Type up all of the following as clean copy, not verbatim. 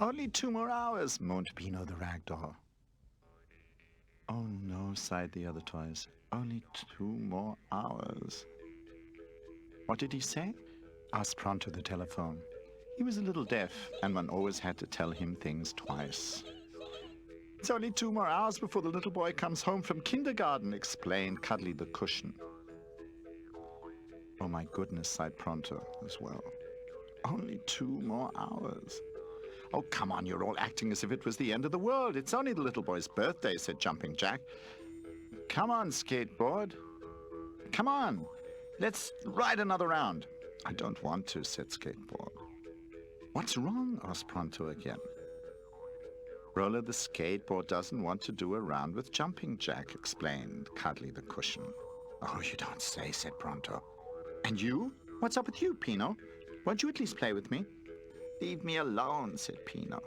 Only 2 more hours, moaned Pino the rag doll. Oh no, sighed the other toys. Only 2 more hours. What did he say? Asked Pronto the telephone. He was a little deaf, and one always had to tell him things twice. It's only 2 more hours before the little boy comes home from kindergarten, explained Cuddly the cushion. Oh my goodness, sighed Pronto as well. Only 2 more hours. Oh, come on, you're all acting as if it was the end of the world. It's only the little boy's birthday, said Jumping Jack. Come on, skateboard. Come on, let's ride another round. I don't want to, said Skateboard. What's wrong? Asked Pronto again. Roller the skateboard doesn't want to do a round with Jumping Jack, explained Cuddly the cushion. Oh, you don't say, said Pronto. And you? What's up with you, Pino? Won't you at least play with me? Leave me alone, said Pino.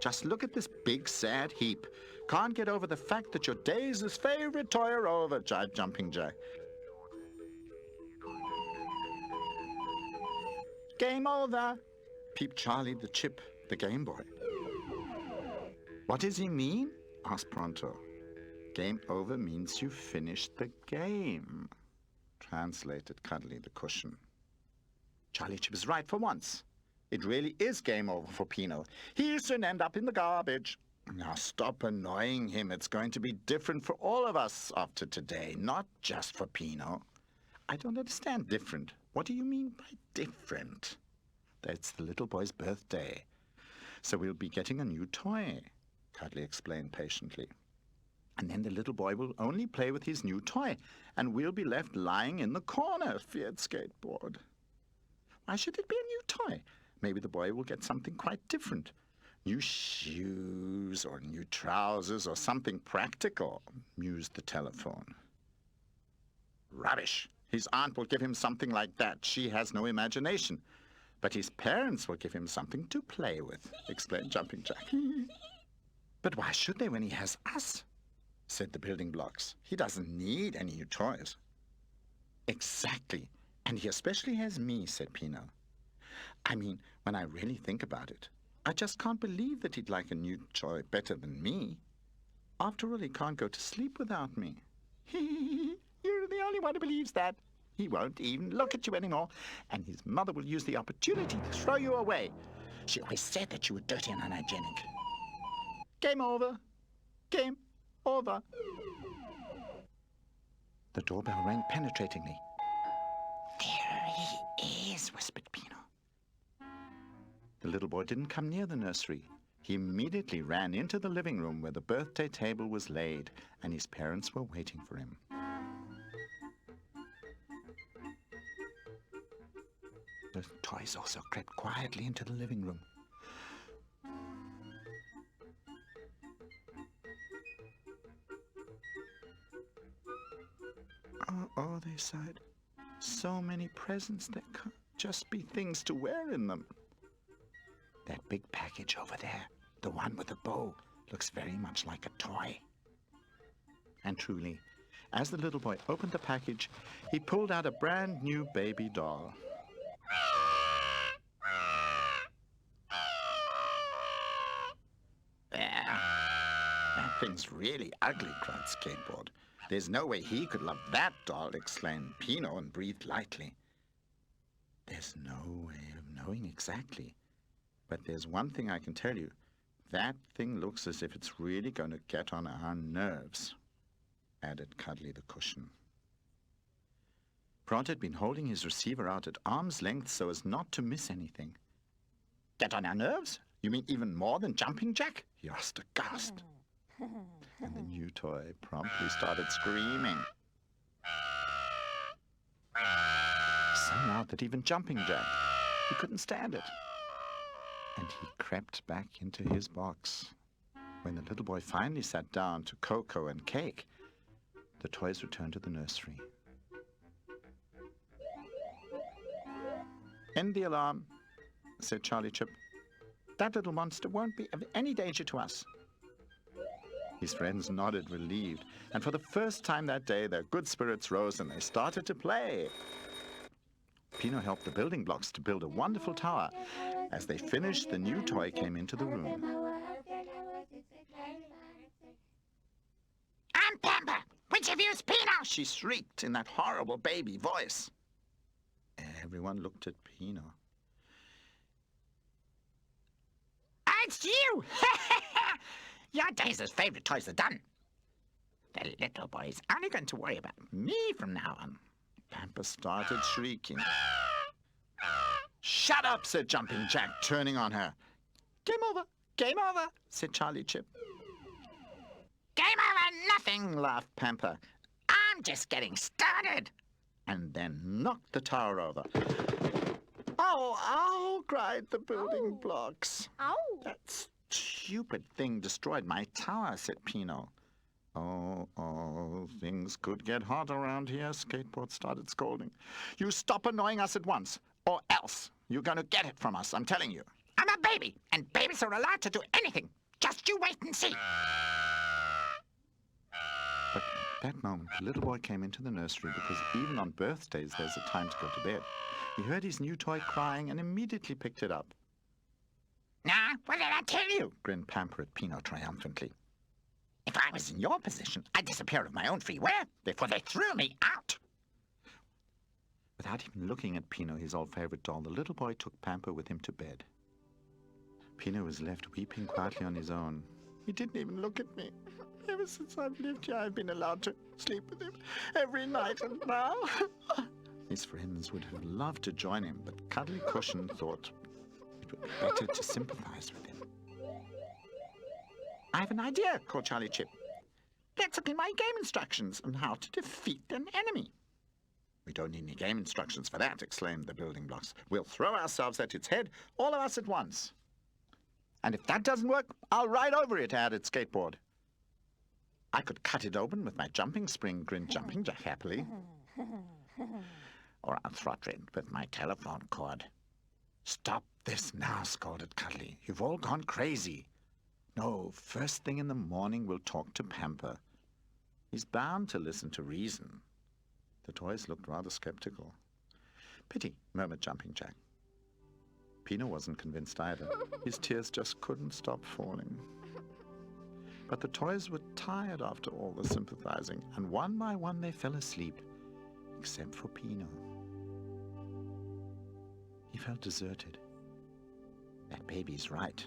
Just look at this big sad heap. Can't get over the fact that your days' favorite toy are over, jibed Jumping Jack. Game over, peeped Charlie the Chip, the Game Boy. What does he mean? Asked Pronto. Game over means you finished the game, translated Cuddly the cushion. Charlie Chip is right for once. It really is game over for Pino. He'll soon end up in the garbage. Now stop annoying him. It's going to be different for all of us after today, not just for Pino. I don't understand different. What do you mean by different? That's the little boy's birthday. So we'll be getting a new toy, Cuddly explained patiently. And then the little boy will only play with his new toy, and we'll be left lying in the corner, feared Skateboard. Why should it be a new toy? Maybe the boy will get something quite different. New shoes or new trousers or something practical, mused the telephone. Rubbish! His aunt will give him something like that. She has no imagination. But his parents will give him something to play with, explained Jumping Jack. But why should they when he has us? Said the building blocks. He doesn't need any new toys. Exactly. And he especially has me, said Pino. I mean, when I really think about it, I just can't believe that he'd like a new toy better than me. After all, he can't go to sleep without me. You're the only one who believes that. He won't even look at you anymore, and his mother will use the opportunity to throw you away. She always said that you were dirty and unhygienic. Game over. Game over. The doorbell rang penetratingly. There he is, whispered Pino. The little boy didn't come near the nursery. He immediately ran into the living room where the birthday table was laid, and his parents were waiting for him. The toys also crept quietly into the living room. Oh, they sighed. So many presents, there can't just be things to wear in them. That big package over there, the one with the bow, looks very much like a toy. And truly, as the little boy opened the package, he pulled out a brand new baby doll. That thing's really ugly, cried Skateboard. There's no way he could love that doll, exclaimed Pino and breathed lightly. There's no way of knowing exactly. But there's one thing I can tell you. That thing looks as if it's really going to get on our nerves, added Cuddly the cushion. Pronto had been holding his receiver out at arm's length so as not to miss anything. Get on our nerves? You mean even more than Jumping Jack? He asked aghast. And the new toy promptly started screaming. So loud that even Jumping Jack, he couldn't stand it. And he crept back into his box. When the little boy finally sat down to cocoa and cake, the toys returned to the nursery. End the alarm, said Charlie Chip. That little monster won't be of any danger to us. His friends nodded relieved, and for the first time that day their good spirits rose and they started to play. Pino helped the building blocks to build a wonderful tower, As they finished, the new toy came into the room. I'm Pamper. Which of you is Pino? She shrieked in that horrible baby voice. Everyone looked at Pino. It's you! Your days as favorite toys are done. The little boy's only going to worry about me from now on. Pamper started shrieking. "Shut up," said Jumping Jack, turning on her. "Game over, game over," said Charlie Chip. Game over nothing, Laughed Pamper, I'm just getting started. and then knocked the tower over. "Ow, ow," cried the building blocks. Ow. "That stupid thing destroyed my tower," said Pino. Oh, things could get hot around here, Skateboard started scolding. "You stop annoying us at once, or else you're going to get it from us, I'm telling you." I'm a baby, and babies are allowed to do anything. Just you wait and see. But at that moment, the little boy came into the nursery because even on birthdays there's a time to go to bed. He heard his new toy crying and immediately picked it up. Nah, what did I tell you? Grinned Pamper at Pino triumphantly. If I was in your position, I'd disappear of my own free will before they threw me out. Without even looking at Pino, his old favorite doll, the little boy took Pamper with him to bed. Pino was left weeping quietly on his own. "He didn't even look at me. Ever since I've lived here, I've been allowed to sleep with him every night, and now..." His friends would have loved to join him, but Cuddly Cushion thought it would be better to sympathize with him. "I have an idea," called Charlie Chip. "Let's look in my game instructions on how to defeat an enemy." "We don't need any game instructions for that," exclaimed the building blocks. "We'll throw ourselves at its head, all of us at once." "And if that doesn't work, I'll ride over it," added Skateboard. "I could cut it open with my jumping spring," grinned Jumping Jack happily. "Or I'll throttle it with my telephone cord." "Stop this now," scolded Cuddly. "You've all gone crazy. No, first thing in the morning we'll talk to Pamper. He's bound to listen to reason." The toys looked rather skeptical. "Pity," murmured Jumping Jack. Pino wasn't convinced either. His tears just couldn't stop falling. But the toys were tired after all the sympathizing, and one by one they fell asleep, except for Pino. He felt deserted. That baby's right.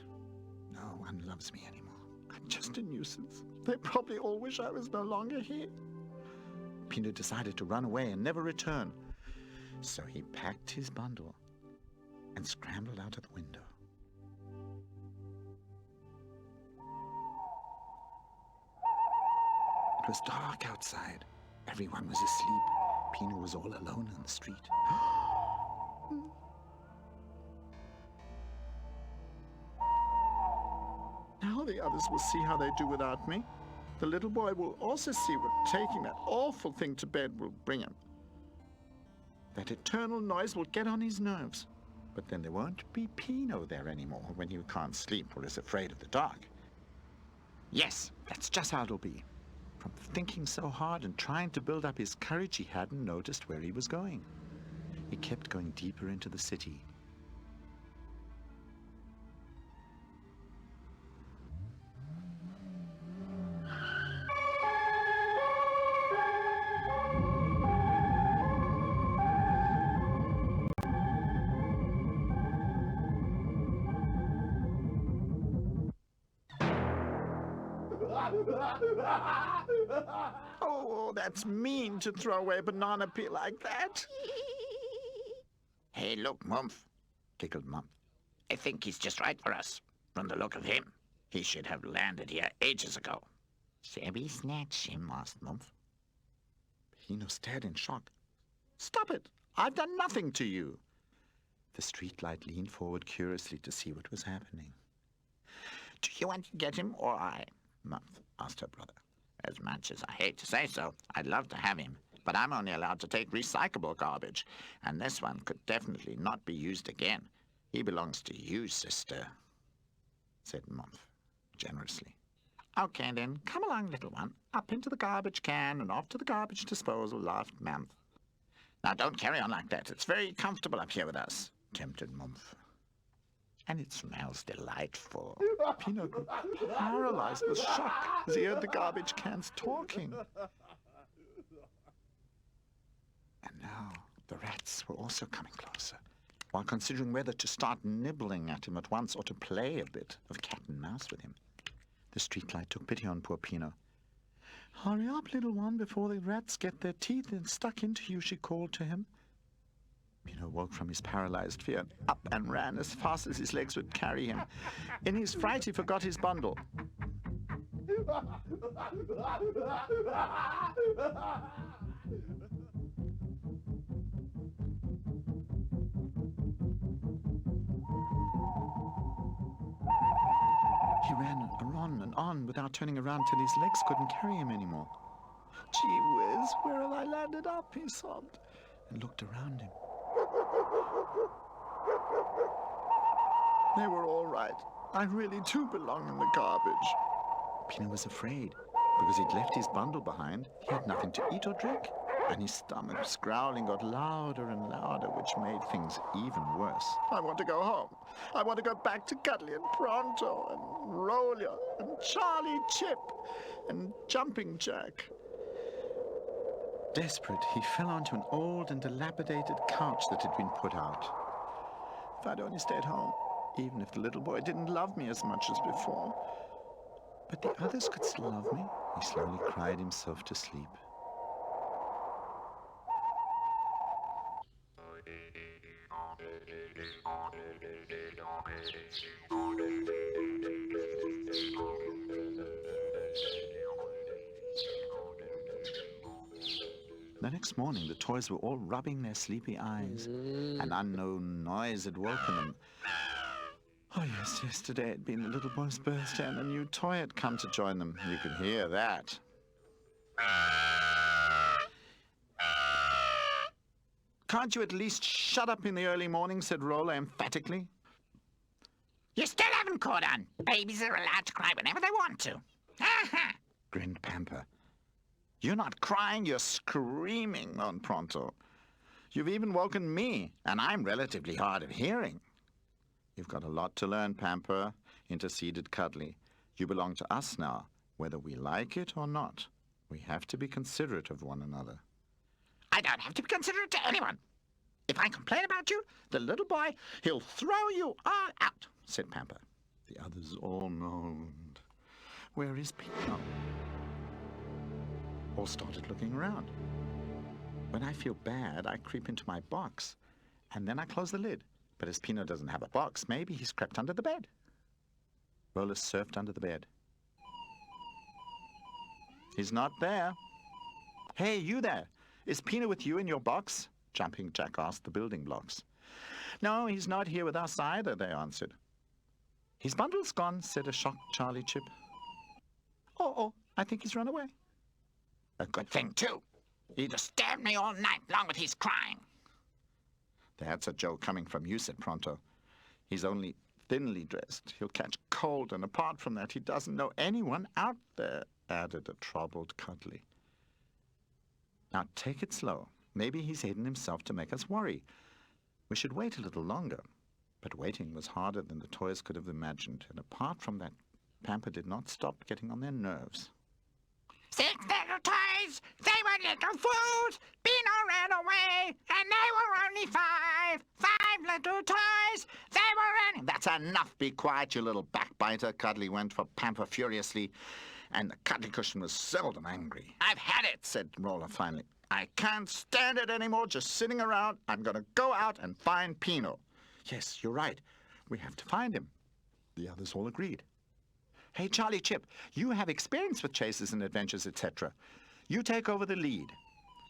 No one loves me anymore. I'm just a nuisance. They probably all wish I was no longer here. Pino decided to run away and never return. So he packed his bundle and scrambled out of the window. It was dark outside. Everyone was asleep. Pino was all alone on the street. Now the others will see how they do without me. The little boy will also see what taking that awful thing to bed will bring him. That eternal noise will get on his nerves. But then there won't be Pino there anymore when he can't sleep or is afraid of the dark. Yes, that's just how it'll be. From thinking so hard and trying to build up his courage, he hadn't noticed where he was going. He kept going deeper into the city. Oh, that's mean to throw away a banana peel like that. Hey, look, Mumph, Giggled Mum. I think he's just right for us. From the look of him, he should have landed here ages ago. Shall we snatch him? Asked Mumph. Pino stared in shock. Stop it! I've done nothing to you. The streetlight leaned forward curiously to see what was happening. Do you want to get him or I? Mumph asked her brother. As much as I hate to say so, I'd love to have him, but I'm only allowed to take recyclable garbage, and this one could definitely not be used again. He belongs to you, sister, said Mumph generously. Okay, then, come along, little one. Up into the garbage can and off to the garbage disposal, laughed Mumph. Now, don't carry on like that. It's very comfortable up here with us, tempted Mumph. And it smells delightful. Pino grew paralyzed with shock as he heard the garbage cans talking. And now the rats were also coming closer, while considering whether to start nibbling at him at once or to play a bit of cat and mouse with him. The streetlight took pity on poor Pino. "Hurry up, little one, before the rats get their teeth stuck into you," she called to him. Pino woke from his paralyzed fear, up and ran as fast as his legs would carry him. In his fright, he forgot his bundle. He ran on and on without turning around till his legs couldn't carry him anymore. "Gee whiz, where have I landed up?" he sobbed, and looked around him. They were all right. I really do belong in the garbage. Pino was afraid, because he'd left his bundle behind. He had nothing to eat or drink, and his stomach's growling got louder and louder, which made things even worse. "I want to go home. I want to go back to Cuddly and Pronto and Roller and Charlie Chip and Jumping Jack." Desperate, he fell onto an old and dilapidated couch that had been put out. If I'd only stayed home, even if the little boy didn't love me as much as before. But the others could still love me. He slowly cried himself to sleep. The next morning, the toys were all rubbing their sleepy eyes. An unknown noise had woken them. Oh, yes, yesterday had been the little boy's birthday, and a new toy had come to join them. You could hear that. "Can't you at least shut up in the early morning?" said Roller emphatically. You still haven't caught on. Babies are allowed to cry whenever they want to. Ha! Grinned Pamper. "You're not crying, you're screaming," moaned Pronto. "You've even woken me, and I'm relatively hard of hearing." "You've got a lot to learn, Pamper," interceded Cuddly. "You belong to us now, whether we like it or not. We have to be considerate of one another." I don't have to be considerate to anyone. If I complain about you, the little boy, he'll throw you all out, said Pamper. The others all moaned. "Where is Pino?" All started looking around. When I feel bad, I creep into my box, and then I close the lid. But as Pino doesn't have a box, maybe he's crept under the bed. Roller surfed under the bed. "He's not there." "Hey, you there! Is Pino with you in your box?" Jumping Jack asked the building blocks. "No, he's not here with us either," they answered. "His bundle's gone," said a shocked Charlie Chip. Oh, I think he's run away." A good thing, too. He disturbed me all night long with his crying. "That's a joke coming from you," said Pronto. "He's only thinly dressed. He'll catch cold, and apart from that, he doesn't know anyone out there," added a troubled Cuddly. "Now take it slow. Maybe he's hidden himself to make us worry. We should wait a little longer." But waiting was harder than the toys could have imagined, and apart from that, Pamper did not stop getting on their nerves. 6 little toys, they were little fools. Pino ran away, and they were only 5. 5 little toys, they were only... "That's enough. Be quiet, you little backbiter." Cuddly went for Pamper furiously, and the cuddly cushion was seldom angry. I've had it, said Roller finally. "I can't stand it anymore, just sitting around. I'm going to go out and find Pino." "Yes, you're right. We have to find him." The others all agreed. "Hey, Charlie Chip, you have experience with chases and adventures, etc. You take over the lead."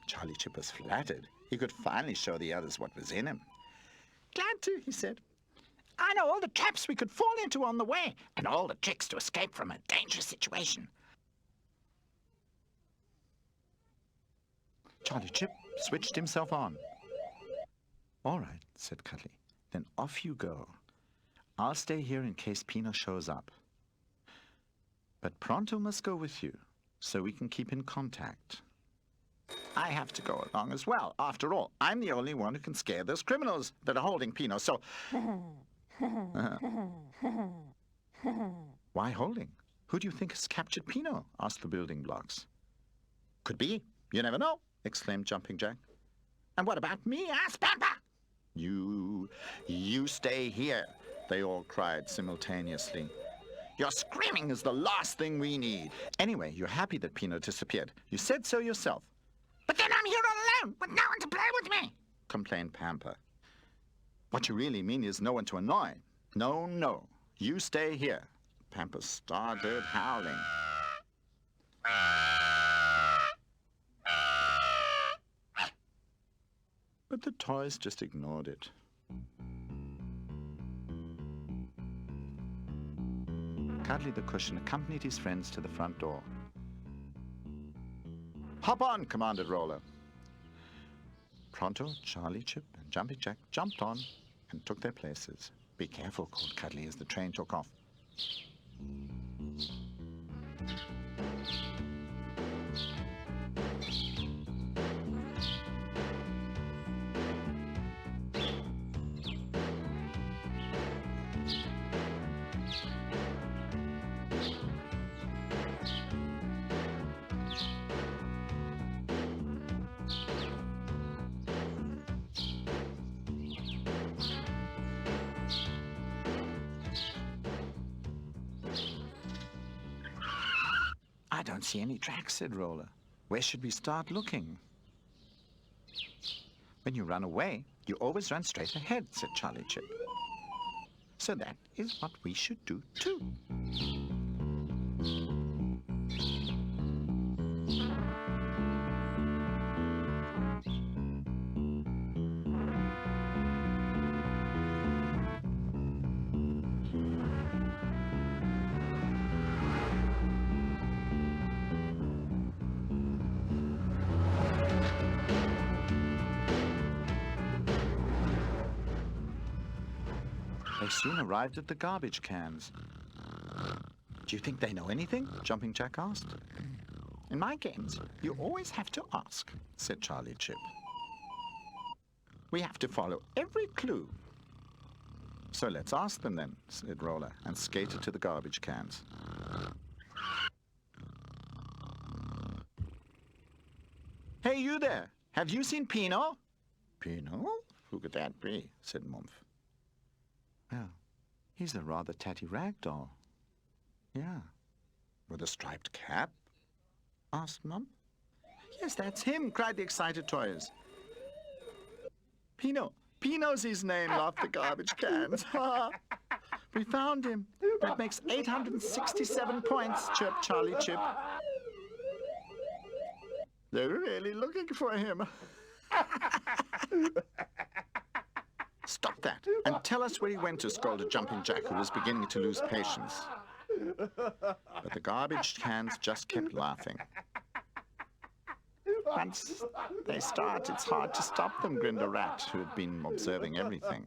Charlie Chip was flattered. He could finally show the others what was in him. Glad to, he said. I know all the traps we could fall into on the way, and all the tricks to escape from a dangerous situation. Charlie Chip switched himself on. "All right," said Cuddly. "Then off you go. I'll stay here in case Pino shows up. But Pronto must go with you, so we can keep in contact." "I have to go along as well. After all, I'm the only one who can scare those criminals that are holding Pino, so..." Why holding? Who do you think has captured Pino? Asked the building blocks. Could be. You never know, exclaimed Jumping Jack. And what about me? Asked Pampa. You stay here, they all cried simultaneously. Your screaming is the last thing we need. Anyway, you're happy that Pino disappeared. You said so yourself, But then I'm here all alone, with no one to play with me. complained Pampa. What you really mean is no one to annoy. No. You stay here. Pampa started howling. But the toys just ignored it. Cuddly the Cushion accompanied his friends to the front door. Hop on, commanded Roller. Pronto, Charlie, Chip, and Jumping Jack jumped on and took their places. Be careful, called Cuddly as the train took off. I don't see any tracks, said Roller. Where should we start looking? When you run away, you always run straight ahead, said Charlie Chip. So that is what we should do too. They soon arrived at the garbage cans. Do you think they know anything? Jumping Jack asked. In my games, you always have to ask, said Charlie Chip. We have to follow every clue. So let's ask them then, said Roller, and skated to the garbage cans. Hey, you there! Have you seen Pino? Pino? Who could that be? Said Mumph. Well, he's a rather tatty rag doll. Yeah. With a striped cap? Asked Mum. Yes, that's him, cried the excited toys. Pino. Pino's his name, laughed the garbage cans. We found him. That makes 867 points, chirped Charlie Chip. They're really looking for him. Stop that, and tell us where he went to, scolded Jumping Jack, who was beginning to lose patience. But the garbage cans just kept laughing. Once they start, it's hard to stop them, grinned a rat, who had been observing everything.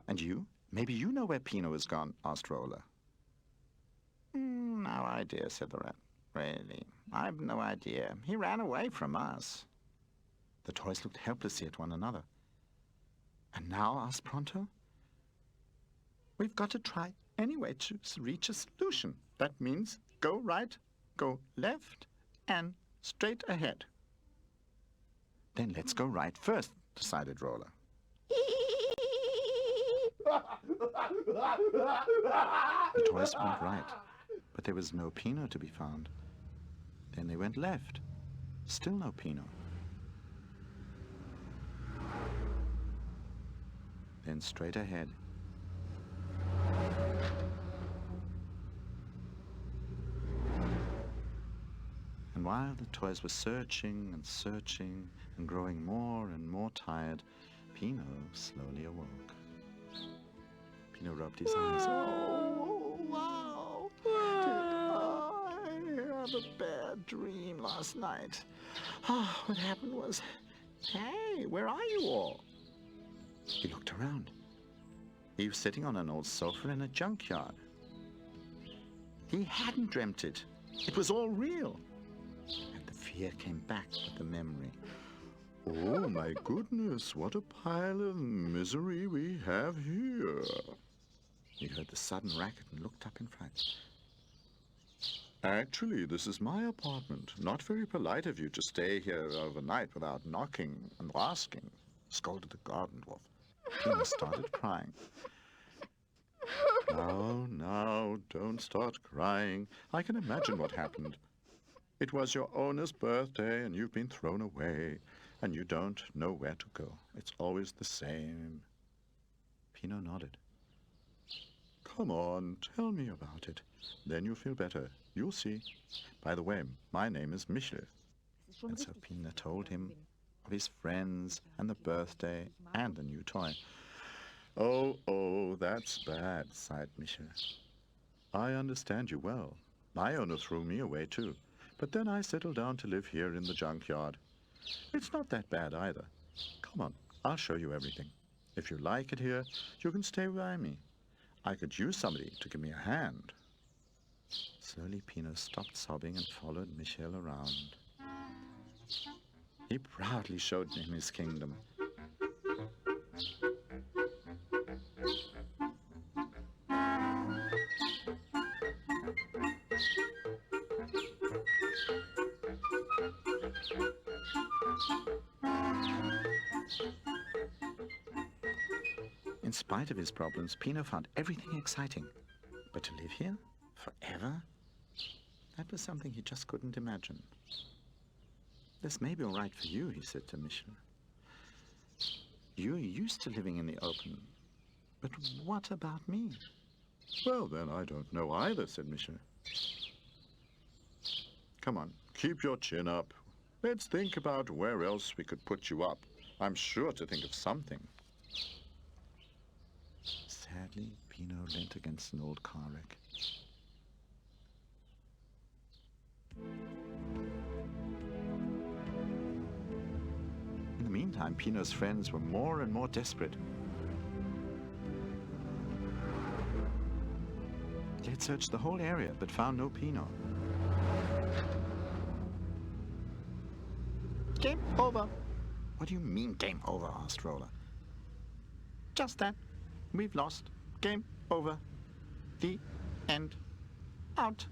And you? Maybe you know where Pino has gone, asked Roller. No idea, said the rat. Really, I've no idea. He ran away from us. The toys looked helplessly at one another. And now, asked Pronto, we've got to try anyway to reach a solution. That means go right, go left, and straight ahead. Then let's go right first, decided Roller. The toys went right, but there was no Pino to be found. Then they went left. Still no Pino. Then straight ahead. And while the toys were searching and searching and growing more and more tired, Pino slowly awoke. Pino rubbed his eyes. Oh, wow! Did I have a bad dream last night? Oh, what happened was, hey, where are you all? He looked around. He was sitting on an old sofa in a junkyard. He hadn't dreamt it. It was all real. And the fear came back with the memory. Oh, my goodness, what a pile of misery we have here. He heard the sudden racket and looked up in fright. Actually, this is my apartment. Not very polite of you to stay here overnight without knocking and asking, scolded the garden dwarf. Pino started crying. Now, don't start crying. I can imagine what happened. It was your owner's birthday, and you've been thrown away, and you don't know where to go. It's always the same. Pino nodded. Come on, tell me about it. Then you'll feel better. You'll see. By the way, my name is Michel. And so Pino told him of his friends and the birthday and the new toy. Oh, that's bad, sighed Michel. I understand you well. My owner threw me away too. But then I settled down to live here in the junkyard. It's not that bad either. Come on, I'll show you everything. If you like it here, you can stay by me. I could use somebody to give me a hand. Slowly, Pino stopped sobbing and followed Michel around. He proudly showed him his kingdom. In spite of his problems, Pino found everything exciting. But to live here forever? That was something he just couldn't imagine. This may be all right for you, he said to Michel. You're used to living in the open. But what about me? Well, then, I don't know either, said Michel. Come on, keep your chin up. Let's think about where else we could put you up. I'm sure to think of something. Sadly, Pino leant against an old car wreck. In the meantime, Pino's friends were more and more desperate. They had searched the whole area, but found no Pino. Game over. What do you mean, game over? Asked Roller. Just that. We've lost. Game over. The end. Out.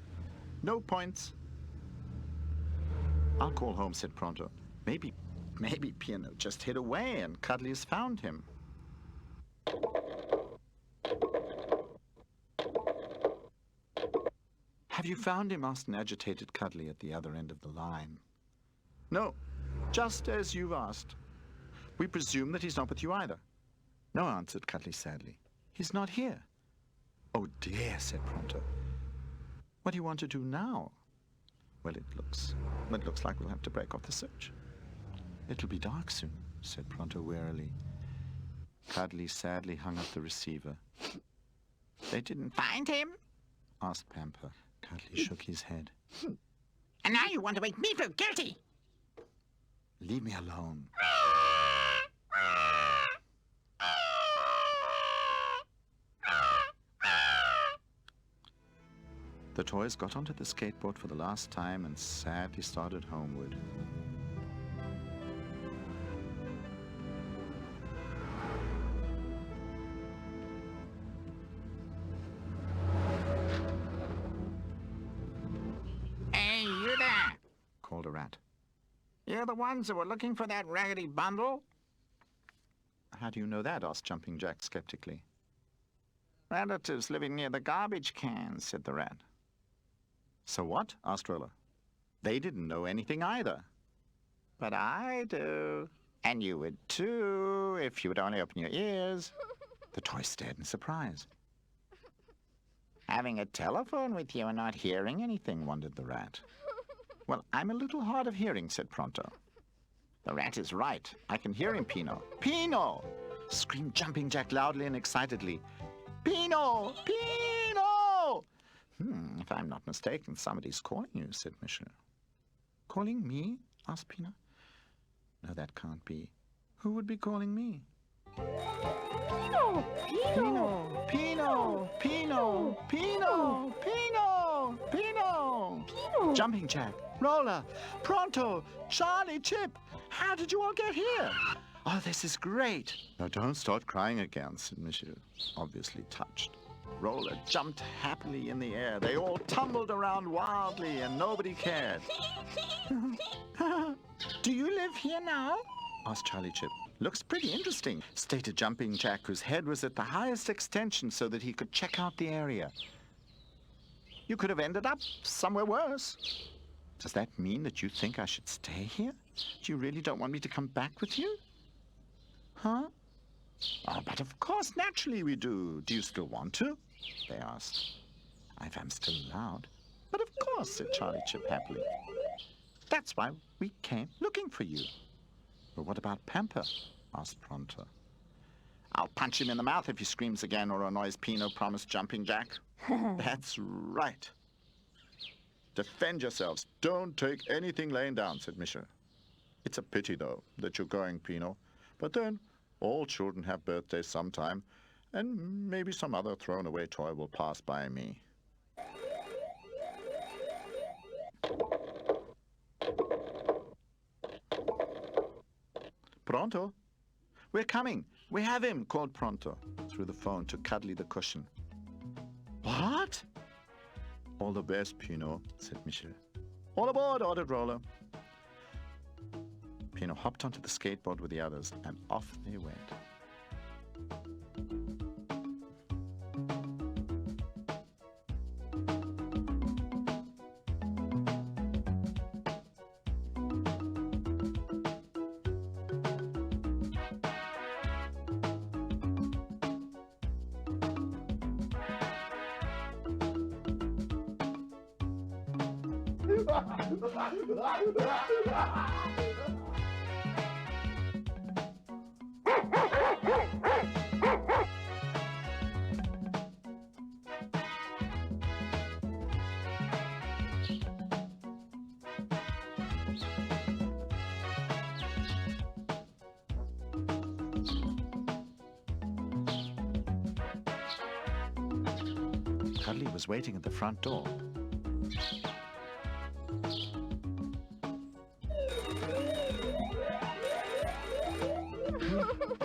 No points. I'll call home, said Pronto. Maybe Pino just hid away and Cuddly's found him. Have you found him? Asked an agitated Cuddly at the other end of the line. No, just as you've asked. We presume that he's not with you either. No, answered Cuddly sadly. He's not here. Oh dear, said Pronto. What do you want to do now? Well, it looks like we'll have to break off the search. It'll be dark soon, said Pronto wearily. Cuddly sadly hung up the receiver. They didn't find him? Asked Pamper. Cuddly shook his head. And now you want to make me feel guilty? Leave me alone. The toys got onto the skateboard for the last time and sadly started homeward. Hey, you there! Called a rat. You're the ones who were looking for that raggedy bundle? How do you know that? Asked Jumping Jack skeptically. Relatives living near the garbage cans, said the rat. So what? Asked Roller. They didn't know anything either. But I do. And you would too, if you would only open your ears. The toy stared in surprise. Having a telephone with you and not hearing anything, wondered the rat. Well, I'm a little hard of hearing, said Pronto. The rat is right. I can hear him, Pino. Pino! Screamed Jumping Jack loudly and excitedly. Pino! Pino! If I'm not mistaken, somebody's calling you, said Michel. Calling me? Asked Pino. No, that can't be. Who would be calling me? Pino! Pino! Pino! Pino! Pino! Pino! Pino! Pino! Jumping Jack, Roller, Pronto, Charlie, Chip. How did you all get here? Oh, this is great. Now, don't start crying again, said Monsieur, obviously touched. Roller jumped happily in the air. They all tumbled around wildly, and nobody cared. Do you live here now? Asked Charlie Chip. Looks pretty interesting, stated Jumping Jack, whose head was at the highest extension so that he could check out the area. You could have ended up somewhere worse. Does that mean that you think I should stay here? Do you really don't want me to come back with you? Huh? Oh, but of course, naturally we do. Do you still want to? They asked. If I'm still allowed. But of course, said Charlie Chip happily. That's why we came looking for you. But what about Pamper? Asked Pronto. I'll punch him in the mouth if he screams again or annoys Pino, promised Jumping Jack. That's right. Defend yourselves. Don't take anything laying down, said Misha. It's a pity, though, that you're going, Pino. But then, all children have birthdays sometime, and maybe some other thrown-away toy will pass by me. Pronto? We're coming. We have him, called Pronto through the phone to Cuddly the cushion. What? All the best, Pino, said Michel. All aboard, ordered Roller. Pino hopped onto the skateboard with the others, and off they went. Cuddly was waiting at the front door.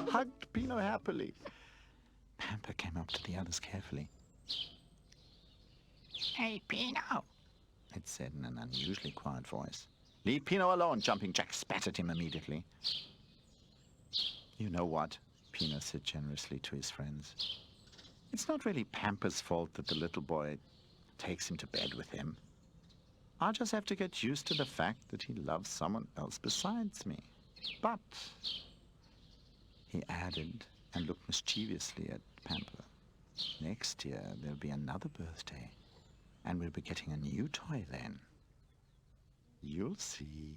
Hugged Pino happily. Pamper came up to the others carefully. Hey, Pino, It said in an unusually quiet voice. Leave Pino alone, Jumping Jack spat at him immediately. You know what? Pino said generously to his friends. It's not really Pamper's fault that the little boy takes him to bed with him. I'll just have to get used to the fact that he loves someone else besides me. But, he added, and looked mischievously at Pamper, next year there'll be another birthday, and we'll be getting a new toy then. You'll see.